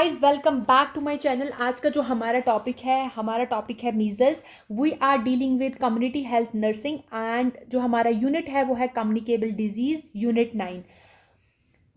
Guys welcome back to my channel. आज का जो हमारा टॉपिक है measles. We are dealing with community health nursing and जो हमारा यूनिट है वो है कम्युनिकेबल डिजीज यूनिट 9।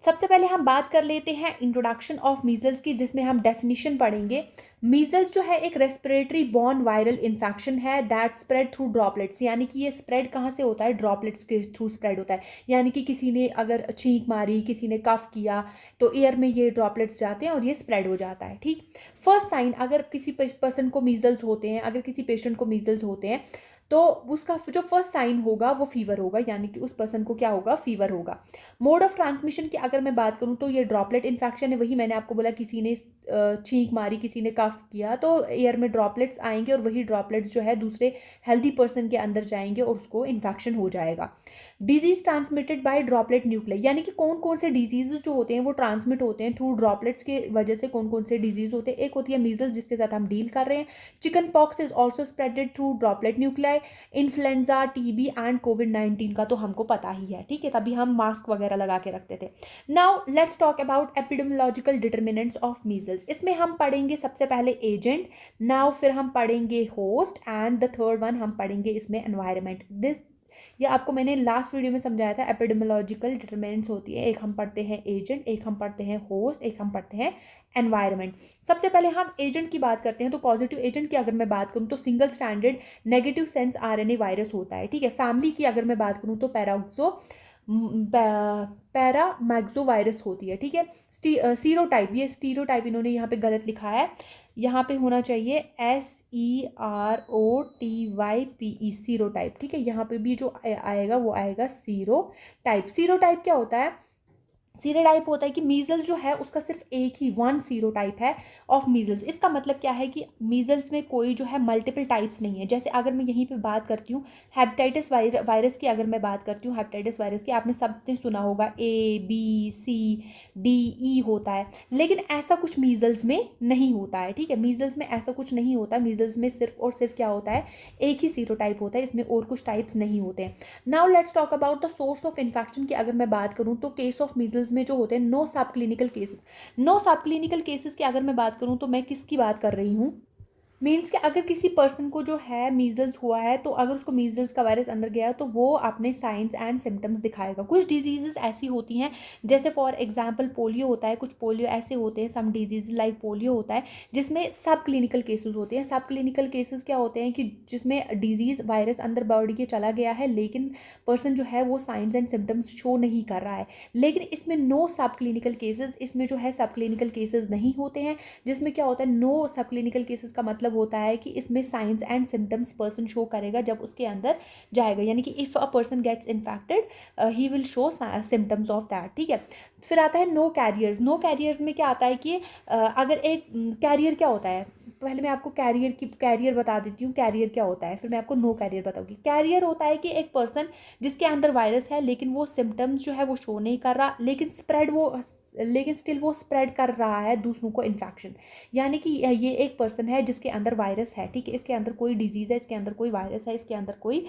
सबसे पहले हम बात कर लेते हैं इंट्रोडक्शन ऑफ मीजल्स की, जिसमें हम डेफिनेशन पढ़ेंगे। मीजल्स जो है एक रेस्पिरेटरी बॉर्न वायरल इन्फेक्शन है दैट स्प्रेड थ्रू ड्रॉपलेट्स। यानी कि ये स्प्रेड कहाँ से होता है? ड्रॉपलेट्स के थ्रू स्प्रेड होता है। यानी कि किसी ने अगर छींक मारी, किसी ने कफ किया, तो एयर में ये ड्रॉपलेट्स जाते हैं और ये स्प्रेड हो जाता है। ठीक। फर्स्ट साइन, अगर किसी पर्सन को मीजल्स होते हैं, अगर किसी पेशेंट को मीजल्स होते हैं, तो उसका जो फर्स्ट साइन होगा वो फीवर होगा। यानी कि उस पर्सन को क्या होगा? फीवर होगा। मोड ऑफ ट्रांसमिशन की अगर मैं बात करूं तो ये ड्रॉपलेट इन्फेक्शन है। वही मैंने आपको बोला, किसी ने छींक मारी, किसी ने कफ किया, तो एयर में ड्रॉपलेट्स आएंगे और वही ड्रॉपलेट्स जो है दूसरे हेल्दी पर्सन के अंदर जाएंगे और उसको इन्फेक्शन हो जाएगा। Disease transmitted by droplet nuclei, यानी कि कौन कौन से डिजीजेस जो होते हैं वो ट्रांसमिट होते हैं थ्रू ड्रॉपलेट्स के वजह से। कौन कौन से डिजीज होते हैं? एक होती है मीजल्स, जिसके साथ हम डील कर रहे हैं। Chickenpox is also spreaded through droplet nuclei. Influenza, TB and कोविड-19 का तो हमको पता ही है। ठीक है, तभी हम मास्क वगैरह लगा के रखते थे। Now let's talk about epidemiological determinants of measles. इसमें हम पढ़ेंगे सबसे पहले एजेंट, नाउ फिर हम पढ़ेंगे host and the third one हम पढ़ेंगे इसमें एनवायरनमेंट। दिस ये आपको मैंने लास्ट वीडियो में समझाया था। एपिडेमियोलॉजिकल डिटर्मिनेंट्स होती है, एक हम पढ़ते हैं एजेंट, एक हम पढ़ते हैं होस्ट, एक हम पढ़ते हैं एनवायरनमेंट। सबसे पहले हम एजेंट की बात करते हैं। तो पॉजिटिव एजेंट की अगर मैं बात करूं तो single standard negative sense RNA virus होता है। ठीक है। फैमिली की अगर मैं बात करूं तो पैरामैग्जो वायरस होती है। ठीक है। सीरोटाइप, ये स्टीरियोटाइप इन्होंने यहाँ पे गलत लिखा है। यहाँ पे होना चाहिए SEROTYPE, सीरोटाइप। ठीक है। यहाँ पे भी जो आएगा वो आएगा सीरोटाइप। सीरोटाइप क्या होता है? सीरोटाइप होता है कि मीजल्स जो है उसका सिर्फ एक ही वन सीरोटाइप है ऑफ मीजल्स। इसका मतलब क्या है कि मीजल्स में कोई जो है मल्टीपल टाइप्स नहीं है। जैसे अगर मैं यहीं पे बात करती हूँ हेपेटाइटिस वायरस की, अगर मैं बात करती हूँ हेपेटाइटिस वायरस की, आपने सबने सुना होगा ABCDE होता है, लेकिन ऐसा कुछ मीजल्स में नहीं होता है। ठीक है। मीजल्स में ऐसा कुछ नहीं होता। मीजल्स में सिर्फ और सिर्फ क्या होता है? एक ही सीरोटाइप होता है, इसमें और कुछ टाइप्स नहीं होते हैं। Now let's talk about the source of infection की अगर मैं बात करूं तो केस ऑफ मीजल्स में जो होते हैं नो सब क्लिनिकल केसेस। नो सब क्लिनिकल केसेस की अगर मैं बात करूं तो मैं किसकी बात कर रही हूँ? मीन्स कि अगर किसी पर्सन को जो है मीजल्स हुआ है, तो अगर उसको मीजल्स का वायरस अंदर गया है तो वो अपने साइंस एंड सिम्टम्स दिखाएगा। कुछ डिजीजेस ऐसी होती हैं, जैसे फॉर एग्जांपल पोलियो होता है। कुछ पोलियो ऐसे होते हैं, सम डिजीज लाइक पोलियो होता है जिसमें सब क्लिनिकल केसेस होते हैं। सब क्लिनिकल केसेस क्या होते हैं कि जिसमें डिजीज वायरस अंदर बॉडी के चला गया है, लेकिन पर्सन जो है वो साइंस एंड सिम्टम्स शो नहीं कर रहा है। लेकिन इसमें नो सब क्लिनिकल केसेस, इसमें जो है सब क्लिनिकल केसेस नहीं होते हैं। जिसमें क्या होता है? नो सब क्लिनिकल केसेस का मतलब होता है कि इसमें signs and symptoms person show करेगा जब उसके अंदर जाएगा। यानी कि if a person gets infected he will show symptoms of that. ठीक है। फिर आता है नो कैरियर्स। नो कैरियर्स में क्या आता है कि अगर एक कैरियर क्या होता है, पहले मैं आपको कैरियर बता देती हूँ। कैरियर क्या होता है, फिर मैं आपको नो कैरियर बताऊंगी। कैरियर होता है कि एक पर्सन जिसके अंदर वायरस है, लेकिन वो सिम्टम्स जो है वो शो नहीं कर रहा, लेकिन स्टिल वो स्प्रेड कर रहा है दूसरों को इन्फेक्शन। यानी कि ये एक पर्सन है जिसके अंदर वायरस है। ठीक है। इसके अंदर कोई डिजीज़ है, इसके अंदर कोई वायरस है, इसके अंदर कोई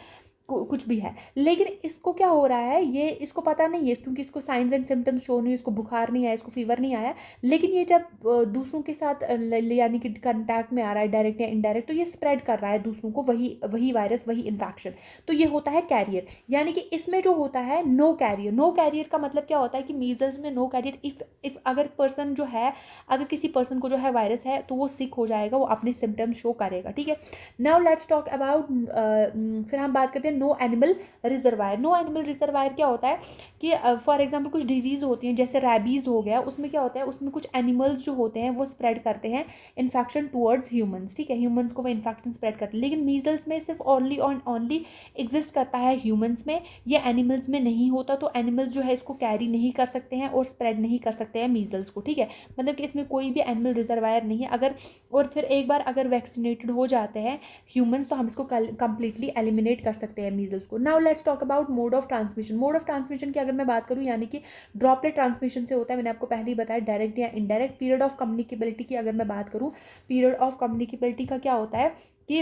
कुछ भी है, लेकिन इसको क्या हो रहा है, ये इसको पता नहीं है, क्योंकि इसको साइंस एंड सिम्टम्स शो नहीं, इसको बुखार नहीं आया, इसको फीवर नहीं आया। लेकिन ये जब दूसरों के साथ यानी कि कंटैक्ट में आ रहा है, डायरेक्ट या इनडायरेक्ट, तो ये स्प्रेड कर रहा है दूसरों को वही वही वायरस, वही इन्फेक्शन। तो ये होता है कैरियर। यानी कि इसमें जो होता है नो कैरियर। नो कैरियर का मतलब क्या होता है कि मीजल्स में नो कैरियर। इफ अगर पर्सन जो है, अगर किसी पर्सन को जो है वायरस है, तो वो सिक हो जाएगा, वो अपने सिम्टम्स शो करेगा। ठीक है। नाउ लेट्स टॉक अबाउट, फिर हम बात करते हैं no animal reservoir. No animal reservoir क्या होता है कि फॉर एग्जांपल कुछ डिजीज़ होती हैं, जैसे रैबीज़ हो गया, उसमें क्या होता है, उसमें कुछ एनिमल्स जो होते हैं वो स्प्रेड करते हैं इन्फेक्शन टूवर्ड्स ह्यूमंस। ठीक है। ह्यूमंस को वो इन्फेक्शन स्प्रेड करते हैं, लेकिन मीजल्स में सिर्फ ओनली एग्जिस्ट करता है ह्यूमंस में, ये एनिमल्स में नहीं होता। तो एनिमल्स जो है इसको कैरी नहीं कर सकते हैं और स्प्रेड नहीं कर सकते हैं मीजल्स को। ठीक है। मतलब कि इसमें कोई भी एनिमल रिजर्वायर नहीं है। अगर और फिर एक बार अगर वैक्सीनेटेड हो जाते हैं ह्यूमंस, तो हम इसको कंप्लीटली एलिमिनेट कर सकते हैं मीजल्स को। Now let's talk about mode of transmission. Mode of transmission की अगर मैं बात करूँ, यानी कि ड्रॉपलेट ट्रांसमिशन से होता है, मैंने आपको पहले ही बताया, डायरेक्ट या इनडायरेक्ट। पीरियड ऑफ कम्युनिकेबिलिटी की अगर मैं बात करूँ, पीरियड ऑफ कम्युनिकेबिलिटी का क्या होता है कि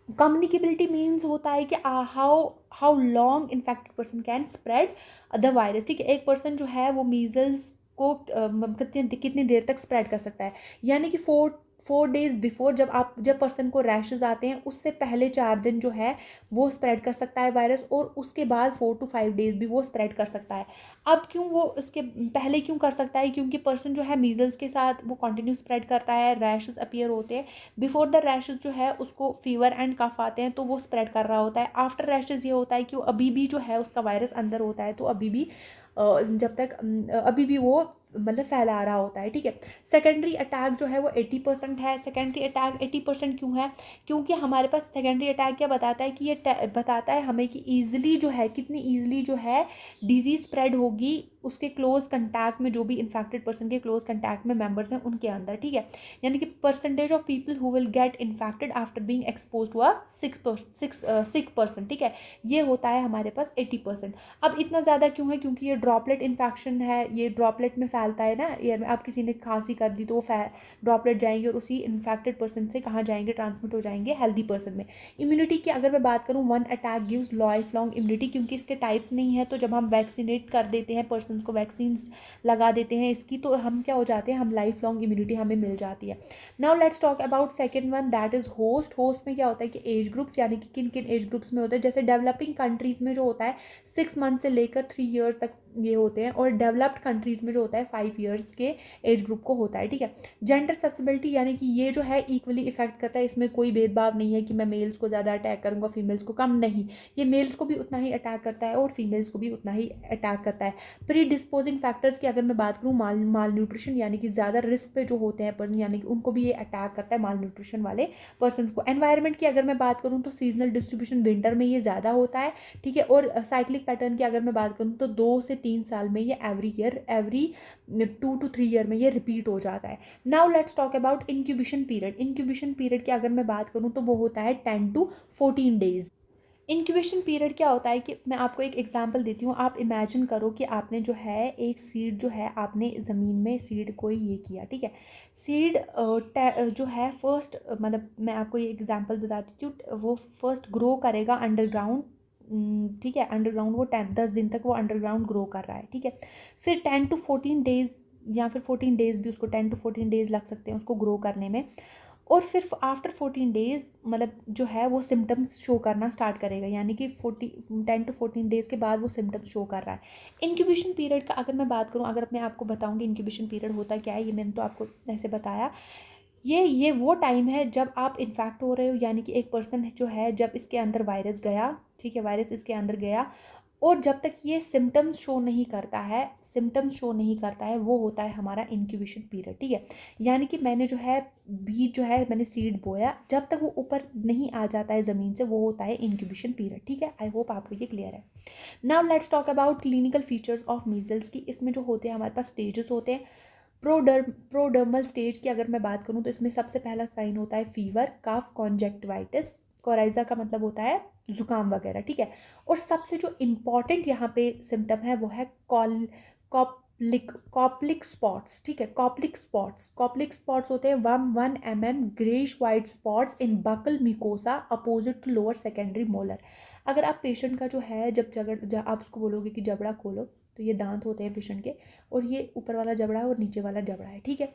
कम्युनिकेबिलिटी मीन्स होता है कि how long infected person can spread the virus. ठीक है। एक पर्सन जो है वो मीजल्स को कितनी देर तक स्प्रेड कर सकता है, यानी कि 4 डेज बिफोर, जब पर्सन को रैशेज आते हैं उससे पहले 4 दिन जो है वो स्प्रेड कर सकता है वायरस, और उसके बाद 4 to 5 डेज भी वो स्प्रेड कर सकता है। अब क्यों वो इसके पहले क्यों कर सकता है, क्योंकि पर्सन जो है मीजल्स के साथ वो कंटिन्यू स्प्रेड करता है, रैशेज अपीयर होते हैं, बिफोर द रैशेज जो है उसको फीवर एंड कफ आते हैं तो वो स्प्रेड कर रहा होता है, आफ्टर रैशेज ये होता है कि अभी भी जो है उसका वायरस अंदर होता है, तो अभी भी जब तक अभी भी वो मतलब फैला रहा होता है, ठीक है। सेकेंडरी अटैक जो है वो 80% है। सेकेंडरी अटैक 80% क्यों है, क्योंकि हमारे पास सेकेंडरी अटैक क्या बताता है कि ये बताता है हमें कि ईजिली जो है, कितनी ईजिली जो है डिजीज स्प्रेड होगी उसके क्लोज कंटैक्ट में, जो भी इन्फेक्टेड पर्सन के क्लोज कंटैक्ट में मेंबर्स हैं उनके अंदर, ठीक है। यानी कि percentage of people who will get infected after being expose to a sick person, ठीक है, ये होता है हमारे पास 80%। अब इतना ज़्यादा क्यों है, क्योंकि ये ड्रॉपलेट इन्फेक्शन है, ये ड्रॉपलेट में फैलता है ना एयर में। अब किसी ने खांसी कर दी तो वो ड्रॉपलेट जाएंगे और उसी इन्फेक्टेड पर्सन से कहाँ जाएंगे, ट्रांसमिट हो जाएंगे हेल्दी पर्सन में। इम्यूनिटी की अगर मैं बात करूँ, 1 attack gives life long immunity, क्योंकि इसके टाइप्स नहीं है, तो जब हम वैक्सीनेट कर देते हैं पर्सन को, वैक्सीन लगा देते हैं इसकी, तो हम क्या हो जाते हैं, हम लाइफ लॉन्ग इम्यूनिटी हमें मिल जाती है। Now let's talk about second one, that is host में क्या होता है कि एज ग्रुप्स, यानी कि किन किन एज ग्रुप्स में होता है, जैसे डेवलपिंग कंट्रीज में जो होता है 6 मंथ से लेकर 3 ईयर्स तक ये होते हैं, और डेवलप्ड कंट्रीज में जो होता है 5 ईयर्स के एज ग्रुप को होता है, ठीक है। जेंडर ससेसिबिलिटी, यानी कि ये जो है इक्वली इफेक्ट करता है, इसमें कोई भेदभाव नहीं है कि मैं मेल्स को ज़्यादा अटैक करूँगा फीमेल्स को कम, नहीं, ये मेल्स को भी उतना ही अटैक करता है और फीमेल्स को भी उतना ही अटैक करता है। प्री डिस्पोजिंग फैक्टर्स की अगर मैं बात करूँ, माल न्यूट्रिशन, यानी कि ज़्यादा रिस्क पे जो होते हैं पर्सन, यानी कि उनको भी ये अटैक करता है, माल न्यूट्रिशन वाले पर्सन को। एनवायरनमेंट की अगर मैं बात करूँ तो सीजनल डिस्ट्रीब्यूशन, विंटर में ये ज़्यादा होता है, ठीक है। और साइक्लिक पैटर्न की अगर मैं बात करूँ तो 2 से 3 साल में ये एवरी 2 to 3 ईयर में ये रिपीट हो जाता है। Now let's talk about incubation period. Incubation period की अगर मैं बात करूँ तो वो होता है 10 to 14 डेज। इंक्यूबेशन पीरियड क्या होता है कि मैं आपको एक एग्जांपल देती हूँ। आप इमेजिन करो कि आपने जो है एक सीड जो है आपने ज़मीन में सीड को ये किया, ठीक है। सीड जो है फर्स्ट, मतलब मैं आपको ये एग्जांपल बताती हूँ, वो फर्स्ट ग्रो करेगा अंडरग्राउंड, ठीक है। अंडरग्राउंड वो 10 दिन तक वो अंडरग्राउंड ग्रो कर रहा है, ठीक है। फिर 10 to 14 डेज या फिर 14 डेज भी, उसको 10 to 14 डेज लग सकते हैं उसको ग्रो करने में। और फिर आफ्टर 14 डेज मतलब जो है वो सिम्टम्स शो करना स्टार्ट करेगा, यानी कि 10 to 14 डेज के बाद वो सिम्टम्स शो कर रहा है। इंक्यूबेशन पीरियड का अगर मैं बात करूँ, अगर मैं आपको बताऊँगी इंक्यूबेशन पीरियड होता क्या है, ये मैंने तो आपको ऐसे बताया। ये वो टाइम है जब आप इन्फेक्ट हो रहे हो, यानी कि एक पर्सन जो है जब इसके अंदर वायरस गया, ठीक है, वायरस इसके अंदर गया, और जब तक ये सिम्टम्स शो नहीं करता है वो होता है हमारा इंक्यूबेशन पीरियड, ठीक है। यानी कि मैंने जो है बीज जो है मैंने सीड बोया, जब तक वो ऊपर नहीं आ जाता है ज़मीन से, वो होता है इंक्यूबेशन पीरियड, ठीक है। आई होप आपको ये क्लियर है। Now let's talk about clinical features of measles की। इसमें जो होते हैं हमारे पास स्टेजेस होते हैं। प्रोडर्मल स्टेज की अगर मैं बात करूँ तो इसमें सबसे पहला साइन होता है फीवर, कफ, कॉन्जेक्टिवाइटिस, कोराइजा का मतलब होता है जुकाम वगैरह, ठीक है। और सबसे जो इम्पॉर्टेंट यहाँ पे सिम्टम है वो है कॉप्लिक स्पॉट्स, ठीक है। कॉप्लिक स्पॉट्स होते हैं 1 mm greyish white spots in buccal mucosa opposite to lower secondary molar. अगर आप पेशेंट का जो है जब आप उसको बोलोगे कि जबड़ा खोलो, तो ये दांत होते हैं पेशेंट के, और ये ऊपर वाला जबड़ा है और नीचे वाला जबड़ा है, ठीक है।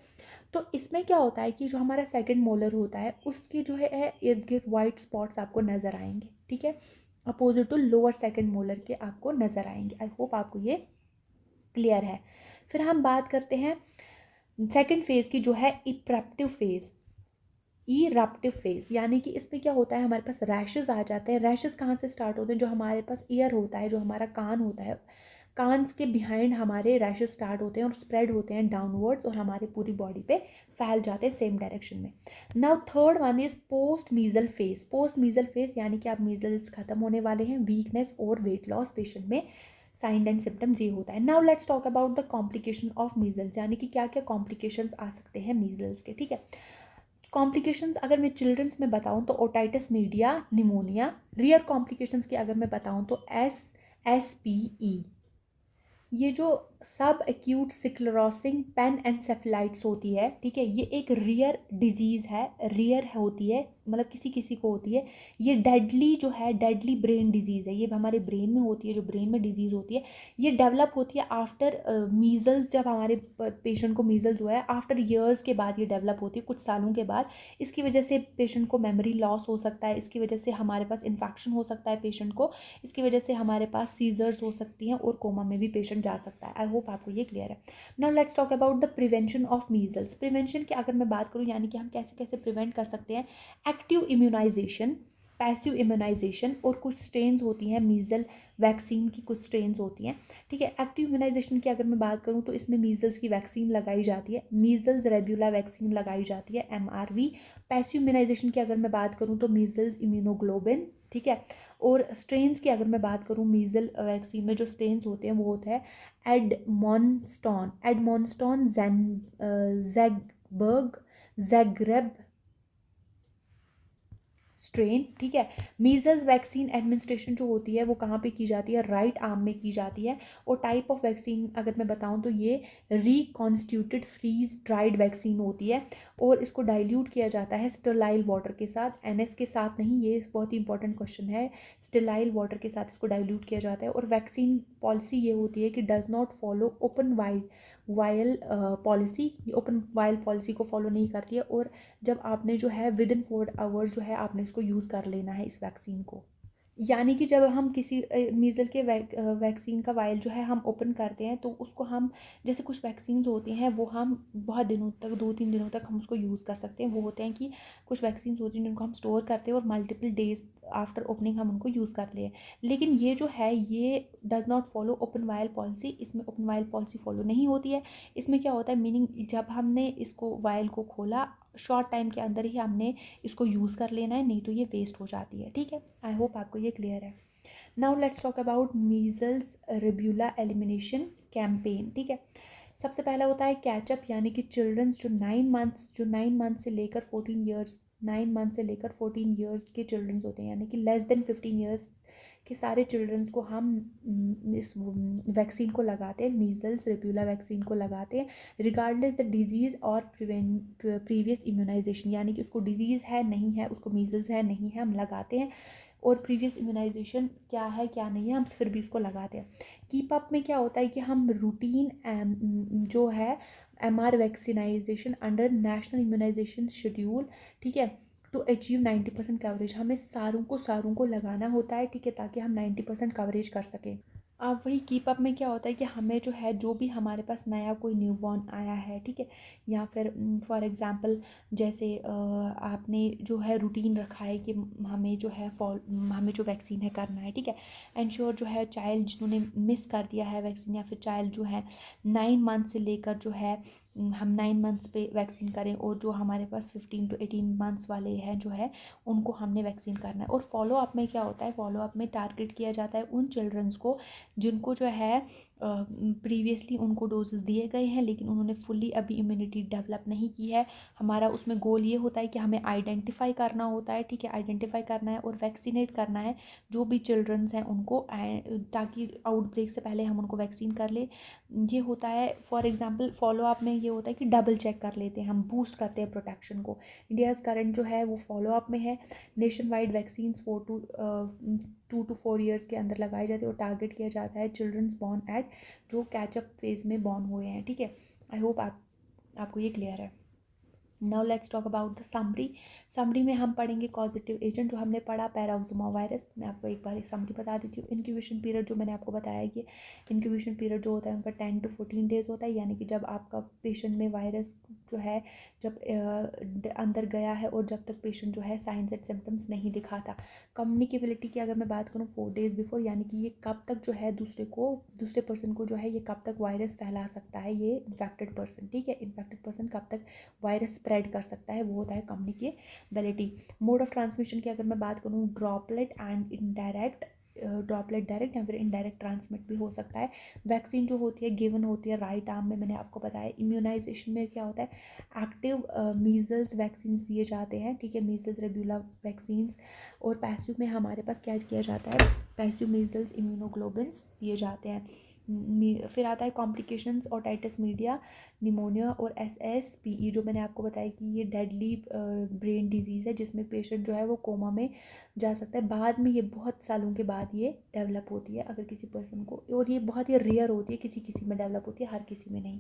तो इसमें क्या होता है कि जो हमारा सेकंड मोलर होता है उसके जो है इर्द गिर्द वाइट स्पॉट्स आपको नज़र आएंगे, ठीक है। Opposite to lower second molar के आपको नज़र आएंगे। आई होप आपको ये क्लियर है। फिर हम बात करते हैं सेकंड फेज़ की, जो है इरप्टिव फेज़, यानी कि इसमें क्या होता है, हमारे पास रैशेस आ जाते हैं। रैशेस कहाँ से स्टार्ट होते हैं, जो हमारे पास ईयर होता है, जो हमारा कान होता है, कान के बिहाइंड हमारे रैशेस स्टार्ट होते हैं और स्प्रेड होते हैं डाउनवर्ड्स, और हमारे पूरी बॉडी पे फैल जाते हैं सेम डायरेक्शन में। Now third one is post measle phase, यानी कि आप मीजल्स खत्म होने वाले हैं, वीकनेस और वेट लॉस पेशेंट में साइन एंड सिम्टम्स ये होता है। Now let's talk about the complication of measles, यानी कि क्या क्या कॉम्प्लिकेशंस आ सकते हैं मीजल्स के, ठीक है। कॉम्प्लिकेशंस अगर मैं चिल्ड्रंस में बताऊं तो otitis media, pneumonia. Rear complications की अगर मैं बताऊं तो SSPE। ये जो सब एक्यूट सिक्लेरोसिंग पेनएन्सेफेलाइटिस होती है, ठीक है। ये एक रेयर डिजीज़ है, रेयर होती है, मतलब किसी किसी को होती है। ये डेडली जो है, डेडली ब्रेन डिजीज़ है, ये हमारे ब्रेन में होती है, जो ब्रेन में डिजीज़ होती है। ये डेवलप होती है आफ्टर मीज़ल्स, जब हमारे पेशेंट को मीज़ल्स हुआ है, आफ्टर ईयर्स के बाद ये डेवलप होती है, कुछ सालों के बाद। इसकी वजह से पेशेंट को मेमोरी लॉस हो सकता है, इसकी वजह से हमारे पास इन्फेक्शन हो सकता है पेशेंट को, इसकी वजह से हमारे पास सीजर्स हो सकती हैं और कोमा में भी पेशेंट जा सकता है। आई होप आपको ये क्लियर है। Now let's talk about the prevention of measles. Prevention की अगर मैं बात करूँ, यानी कि हम कैसे कैसे प्रिवेंट कर सकते हैं। एक्टिव इम्यूनाइजेशन, पैसिव इम्यूनाइजेशन, और कुछ स्ट्रेन्स होती हैं मीजल वैक्सीन की, कुछ स्ट्रेन्स होती हैं, ठीक है। एक्टिव इम्यूनाइजेशन की अगर मैं बात करूँ तो इसमें मीजल्स की वैक्सीन लगाई जाती है, मीजल्स रेब्यूला वैक्सीन लगाई जाती है, MRV। पैसिव इम्यूनाइजेशन की अगर मैं बात करूँ तो मीजल्स इम्यूनोग्लोबिन, ठीक है। और स्ट्रेन्स की अगर मैं बात करूँ, मीजल वैक्सीन में जो स्ट्रेन्स होते हैं वो होता है एडमोनस्टॉन, जैगबर्ग, जैग्रेब स्ट्रेन, ठीक है। मीजल्स वैक्सीन एडमिनिस्ट्रेशन जो होती है वो कहाँ पे की जाती है, राइट आर्म में की जाती है। और टाइप ऑफ वैक्सीन अगर मैं बताऊँ तो ये रिकॉन्स्टिट्यूटेड फ्रीज ड्राइड वैक्सीन होती है, और इसको डाइल्यूट किया जाता है स्टेराइल वाटर के साथ, NS के साथ नहीं। ये बहुत ही इंपॉर्टेंट क्वेश्चन है। स्टेराइल वाटर के साथ इसको डाइल्यूट किया जाता है। और वैक्सीन पॉलिसी ये होती है कि does not follow open vial policy, open vial policy को फॉलो नहीं करती है। और जब आपने जो है विद इन 4 आवर्स जो है आपने इसको यूज़ कर लेना है इस वैक्सीन को। यानी कि जब हम किसी मीज़ल के वैक्सीन का वायल जो है हम ओपन करते हैं तो उसको हम, जैसे कुछ वैक्सीन होती हैं वो हम बहुत दिनों तक, 2-3 दिनों तक हम उसको यूज़ कर सकते हैं। वो होते हैं कि कुछ वैक्सीन होती हैं जिनको हम स्टोर करते हैं और मल्टीपल डेज आफ्टर ओपनिंग हम उनको यूज़ कर ले। लेकिन ये जो है ये does not follow open vial policy, इसमें ओपन वायल पॉलिसी फॉलो नहीं होती है। इसमें क्या होता है, मीनिंग जब हमने इसको वायल को खोला, शॉर्ट टाइम के अंदर ही हमने इसको यूज़ कर लेना है, नहीं तो ये वेस्ट हो जाती है, ठीक है। आई होप आपको ये क्लियर है। Now let's talk about measles rubella elimination campaign, ठीक है। सबसे पहला होता है कैचअप, यानी कि चिल्ड्रंस जो 9 मंथ से लेकर 14 ईयर्स, 9 मंथ से लेकर 14 ईयर्स के चिल्ड्रंस होते हैं, यानी कि लेस देन 15 ईयर्स के सारे चिल्ड्रंस को हम इस वैक्सीन को लगाते हैं, मीजल्स रेब्यूला वैक्सीन को लगाते हैं, रिगार्डलेस द डिजीज़ और प्रीवियस इम्यूनाइजेशन, यानी कि उसको डिजीज़ है नहीं है, उसको मीजल्स है नहीं है, हम लगाते हैं। और प्रीवियस इम्यूनाइजेशन क्या है क्या नहीं है, हम फिर भी इसको लगाते हैं। कीप अप में क्या होता है कि हम रूटीन जो है MR vaccinization under national immunization schedule, ठीक है, टू अचीव 90% कवरेज, हमें सारों को लगाना होता है, ठीक है, ताकि हम 90% कवरेज कर सकें। अब वही कीप अप में क्या होता है कि हमें जो है, जो भी हमारे पास नया कोई न्यूबॉर्न आया है, ठीक है, या फिर फॉर एग्जांपल जैसे आपने जो है रूटीन रखा है कि हमें जो है हमें जो वैक्सीन है करना है, ठीक है। एंश्योर जो है चाइल्ड जिन्होंने मिस कर दिया है वैक्सीन, या फिर चाइल्ड जो है 9 मंथ से लेकर जो है हम 9 मंथ्स पे वैक्सीन करें, और जो हमारे पास 15 to 18 मंथ्स वाले हैं जो है उनको हमने वैक्सीन करना है। और फॉलो अप में क्या होता है, फॉलो अप में टारगेट किया जाता है उन चिल्ड्रंस को जिनको जो है प्रीवियसली उनको डोजेस दिए गए हैं लेकिन उन्होंने फुल्ली अभी इम्यूनिटी डेवलप नहीं की है। हमारा उसमें गोल ये होता है कि हमें आइडेंटिफाई करना होता है, ठीक है, आइडेंटिफाई करना है और वैक्सीनेट करना है जो भी चिल्ड्रंस हैं उनको, ताकि आउटब्रेक से पहले हम उनको वैक्सीन कर ले। ये होता है फॉर एग्जांपल फॉलो अप में ये होता है कि डबल चेक कर लेते हैं, हम बूस्ट करते हैं प्रोटेक्शन को। इंडियाज़ करंट जो है वो फॉलो अप में है। Nation wide vaccine 2 to 4 years के अंदर लगाई जाती है और टारगेट किया जाता है चिल्ड्रंस बॉर्न एट जो कैचअप फेज़ में बॉर्न हुए हैं, ठीक है। आई होप आपको ये क्लियर है। Now let's talk about the summary में हम पढ़ेंगे कॉजेटिव एजेंट जो हमने पढ़ा पैराउजोमा वायरस। मैं आपको एक बार एक समरी बता देती हूँ। इंक्यूबेशन पीरियड जो मैंने आपको बताया कि इंक्यूबेशन पीरियड जो होता है उनका 10 to 14 डेज होता है, यानी कि जब आपका पेशेंट में वायरस जो है जब अंदर गया है और जब तक पेशेंट जो है साइंस एंड सिम्टम्स नहीं दिखाता। कम्युनिकेबिलिटी की अगर मैं बात करूँ 4 days बिफोर, यानी कि ये कब तक जो है दूसरे पर्सन को जो है ये कब तक वायरस फैला सकता है, ये इन्फेक्टेड पर्सन, ठीक है, इन्फेक्टेड पर्सन कब तक वायरस स्प्रेड कर सकता है, वो होता है कम्युनिकेबिलिटी। मोड ऑफ ट्रांसमिशन की अगर मैं बात करूँ droplet and indirect, droplet direct या फिर इनडायरेक्ट ट्रांसमिट भी हो सकता है। वैक्सीन जो होती है गिवन होती है राइट आर्म में, मैंने आपको बताया। इम्यूनाइजेशन में क्या होता है एक्टिव मीजल्स वैक्सीन दिए जाते हैं, ठीक है, मीजल्स रेब्यूला वैक्सीन्स। और पैसिव में हमारे पास क्या किया जाता है, पैसिव मीजल्स इम्यूनोग्लोबिन्स दिए जाते हैं। फिर आता है कॉम्प्लिकेशंस ओटाइटिस मीडिया, निमोनिया और SSPE, जो मैंने आपको बताया कि ये डेडली ब्रेन डिजीज़ है जिसमें पेशेंट जो है वो कोमा में जा सकता है। बाद में ये बहुत सालों के बाद ये डेवलप होती है अगर किसी पर्सन को, और ये बहुत ही रेयर होती है, किसी किसी में डेवलप होती है, हर किसी में नहीं।